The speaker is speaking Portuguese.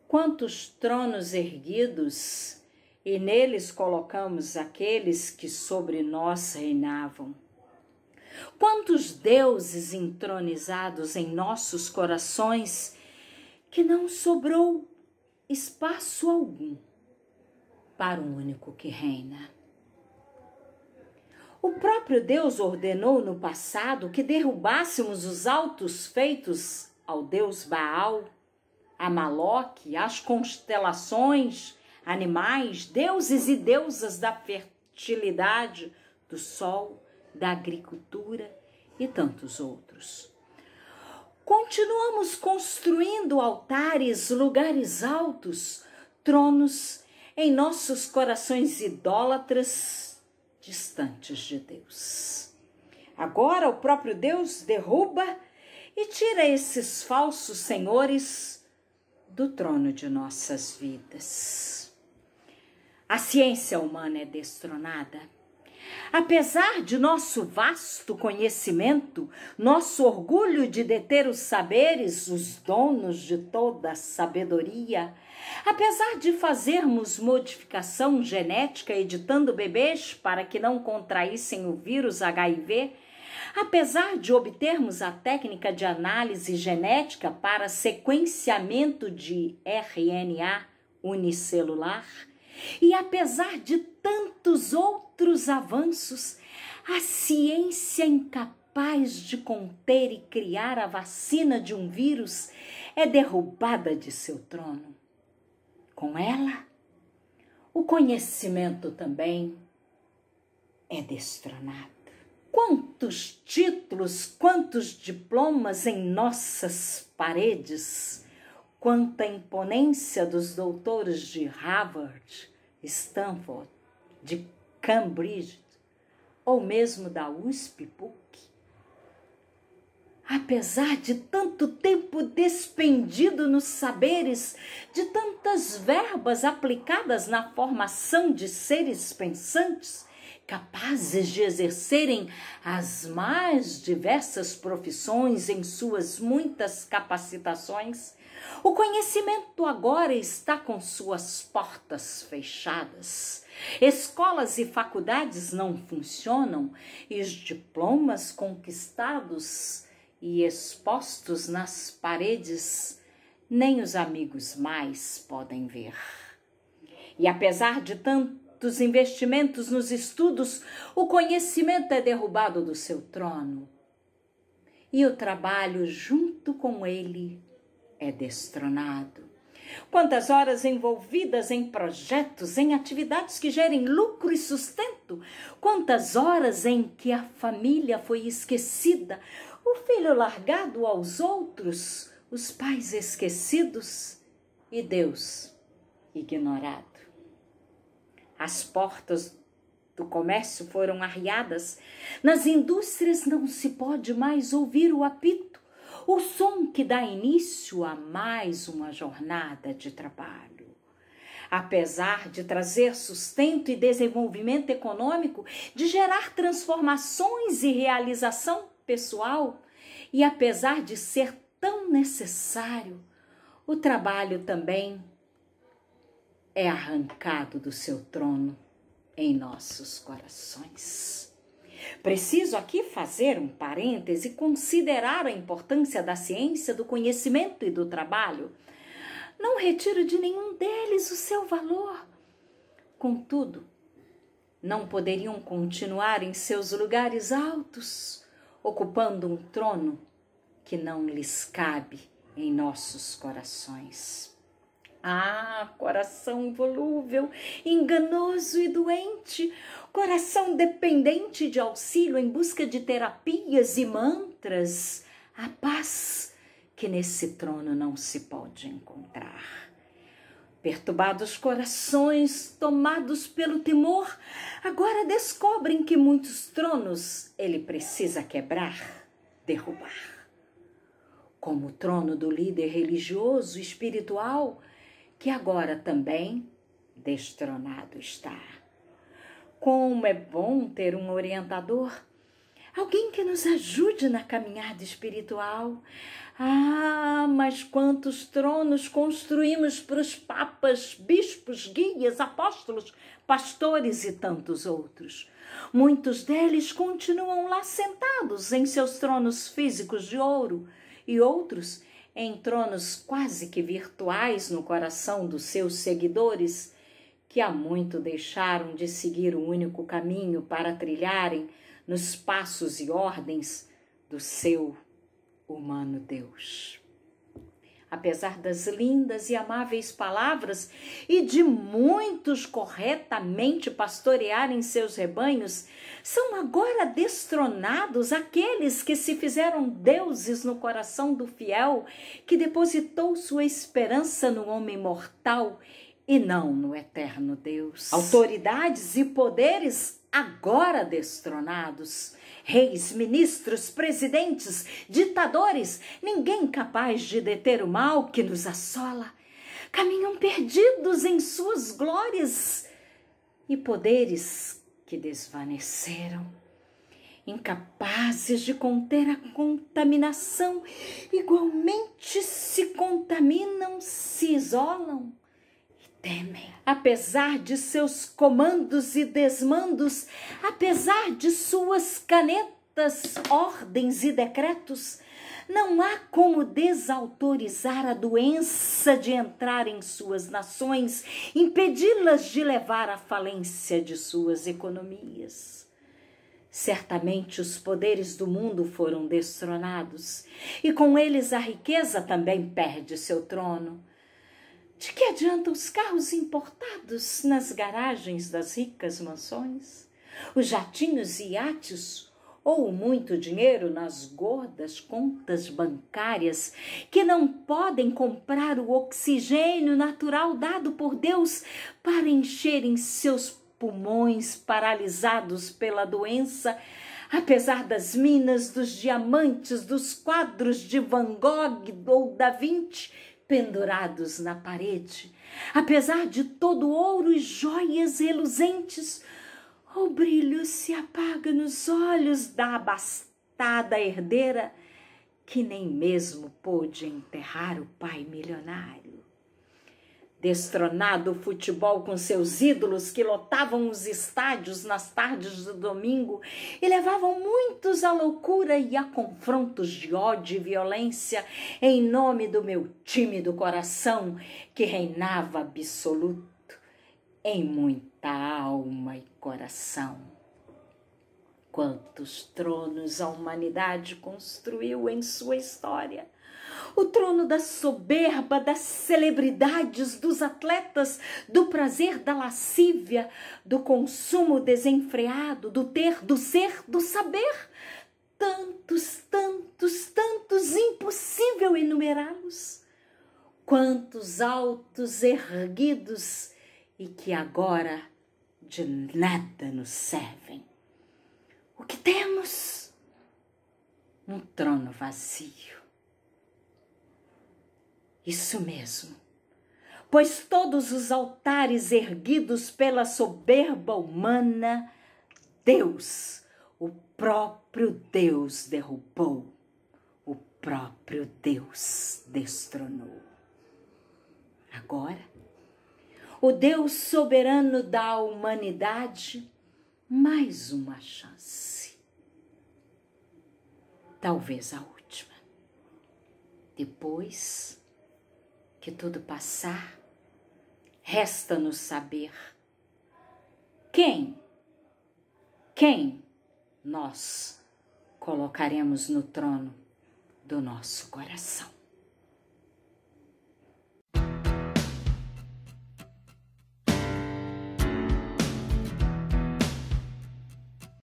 Quantos tronos erguidos, e neles colocamos aqueles que sobre nós reinavam. Quantos deuses entronizados em nossos corações, que não sobrou espaço algum para um único que reina. O próprio Deus ordenou no passado que derrubássemos os altos feitos ao Deus Baal, a Maloque, as constelações, animais, deuses e deusas da fertilidade, do sol, da agricultura e tantos outros. Continuamos construindo altares, lugares altos, tronos em nossos corações idólatras, distantes de Deus. Agora o próprio Deus derruba e tira esses falsos senhores do trono de nossas vidas. A ciência humana é destronada. Apesar de nosso vasto conhecimento, nosso orgulho de deter os saberes, os donos de toda a sabedoria, apesar de fazermos modificação genética editando bebês para que não contraíssem o vírus HIV, apesar de obtermos a técnica de análise genética para sequenciamento de RNA unicelular, e apesar de tantos outros avanços, a ciência incapaz de conter e criar a vacina de um vírus é derrubada de seu trono. Com ela, o conhecimento também é destronado. Quantos títulos, quantos diplomas em nossas paredes, quanta imponência dos doutores de Harvard, Stanford, de Cambridge, ou mesmo da USP-PUC. Apesar de tanto tempo despendido nos saberes, de tantas verbas aplicadas na formação de seres pensantes, capazes de exercerem as mais diversas profissões em suas muitas capacitações, o conhecimento agora está com suas portas fechadas. Escolas e faculdades não funcionam e os diplomas conquistados e expostos nas paredes nem os amigos mais podem ver. E apesar de tantos investimentos nos estudos, o conhecimento é derrubado do seu trono e o trabalho junto com ele é destronado. Quantas horas envolvidas em projetos, em atividades que gerem lucro e sustento, quantas horas em que a família foi esquecida, o filho largado aos outros, os pais esquecidos e Deus ignorado. As portas do comércio foram arriadas, nas indústrias não se pode mais ouvir o apito, o som que dá início a mais uma jornada de trabalho. Apesar de trazer sustento e desenvolvimento econômico, de gerar transformações e realização pessoal, e apesar de ser tão necessário, o trabalho também é arrancado do seu trono em nossos corações. Preciso aqui fazer um parêntese e considerar a importância da ciência, do conhecimento e do trabalho. Não retiro de nenhum deles o seu valor. Contudo, não poderiam continuar em seus lugares altos, ocupando um trono que não lhes cabe em nossos corações. Ah, coração volúvel, enganoso e doente, coração dependente de auxílio em busca de terapias e mantras, a paz que nesse trono não se pode encontrar. Perturbados corações, tomados pelo temor, agora descobrem que muitos tronos ele precisa quebrar, derrubar. Como o trono do líder religioso e espiritual, que agora também destronado está. Como é bom ter um orientador, Alguém que nos ajude na caminhada espiritual. Ah, mas quantos tronos construímos para os papas, bispos, guias, apóstolos, pastores e tantos outros. Muitos deles continuam lá sentados em seus tronos físicos de ouro e outros em tronos quase que virtuais no coração dos seus seguidores, que há muito deixaram de seguir o único caminho para trilharem nos passos e ordens do seu humano Deus. Apesar das lindas e amáveis palavras e de muitos corretamente pastorearem seus rebanhos, são agora destronados aqueles que se fizeram deuses no coração do fiel, que depositou sua esperança no homem mortal e não no eterno Deus. Autoridades e poderes agora destronados. Reis, ministros, presidentes, ditadores, ninguém capaz de deter o mal que nos assola. Caminham perdidos em suas glórias e poderes que desvaneceram. Incapazes de conter a contaminação, igualmente se contaminam, se isolam. Temem. Apesar de seus comandos e desmandos, apesar de suas canetas, ordens e decretos, não há como desautorizar a doença de entrar em suas nações, impedi-las de levar à falência de suas economias. Certamente os poderes do mundo foram destronados, e com eles a riqueza também perde seu trono. De que adiantam os carros importados nas garagens das ricas mansões, os jatinhos e iates, ou o muito dinheiro nas gordas contas bancárias que não podem comprar o oxigênio natural dado por Deus para encherem seus pulmões paralisados pela doença, apesar das minas, dos diamantes, dos quadros de Van Gogh ou Da Vinci pendurados na parede, apesar de todo ouro e joias reluzentes, o brilho se apaga nos olhos da abastada herdeira que nem mesmo pôde enterrar o pai milionário. Destronado o futebol com seus ídolos que lotavam os estádios nas tardes do domingo e levavam muitos à loucura e a confrontos de ódio e violência em nome do meu tímido coração que reinava absoluto em muita alma e coração. Quantos tronos a humanidade construiu em sua história! O trono da soberba, das celebridades, dos atletas, do prazer, da lascívia, do consumo desenfreado, do ter, do ser, do saber. Tantos, tantos, tantos, impossível enumerá-los. Quantos altos erguidos e que agora de nada nos servem. O que temos? Um trono vazio. Isso mesmo, pois todos os altares erguidos pela soberba humana, Deus, o próprio Deus derrubou, o próprio Deus destronou. Agora, o Deus soberano dá à humanidade mais uma chance. Talvez a última. Depois que tudo passar, resta-nos saber quem nós colocaremos no trono do nosso coração.